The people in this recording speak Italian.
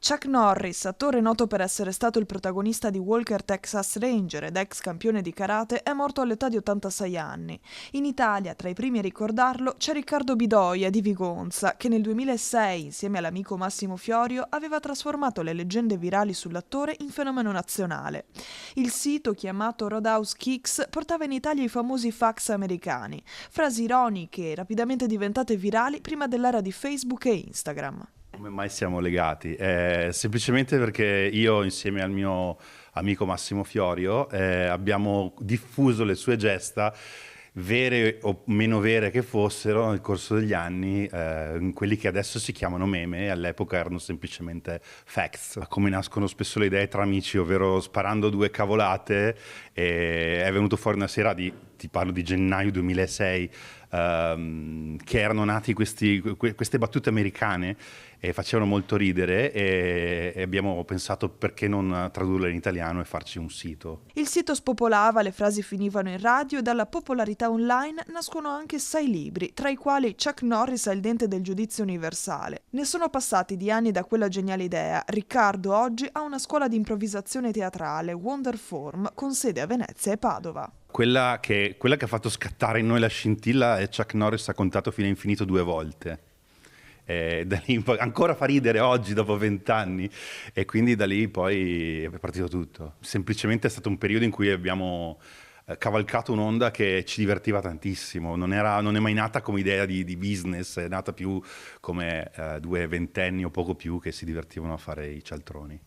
Chuck Norris, attore noto per essere stato il protagonista di Walker Texas Ranger ed ex campione di karate, è morto all'età di 86 anni. In Italia, tra i primi a ricordarlo, c'è Riccardo Bidoia di Vigonza, che nel 2006, insieme all'amico Massimo Fiorio, aveva trasformato le leggende virali sull'attore in fenomeno nazionale. Il sito, chiamato Roadhouse Kicks, portava in Italia i famosi fax americani, frasi ironiche rapidamente diventate virali prima dell'era di Facebook e Instagram. Come mai siamo legati? Semplicemente perché io insieme al mio amico Massimo Fiorio abbiamo diffuso le sue gesta, vere o meno vere che fossero, nel corso degli anni, in quelli che adesso si chiamano meme, e all'epoca erano semplicemente facts. Come nascono spesso le idee tra amici, ovvero sparando due cavolate, e è venuto fuori una sera ti parlo di gennaio 2006, che erano nati queste battute americane e facevano molto ridere, e abbiamo pensato perché non tradurle in italiano e farci un sito. Il sito spopolava, le frasi finivano in radio e dalla popolarità online nascono anche 6 libri, tra i quali Chuck Norris ha il dente del giudizio universale. Ne sono passati di anni da quella geniale idea. Riccardo oggi ha una scuola di improvvisazione teatrale, Wonderform, con sede a Venezia e Padova. Quella che ha fatto scattare in noi la scintilla è Chuck Norris ha contato fino a infinito 2 volte. E da lì in poi, ancora fa ridere oggi dopo 20 anni, e quindi da lì poi è partito tutto. Semplicemente è stato un periodo in cui abbiamo cavalcato un'onda che ci divertiva tantissimo. Non è mai nata come idea di business, è nata più come 2 ventenni o poco più che si divertivano a fare i cialtroni.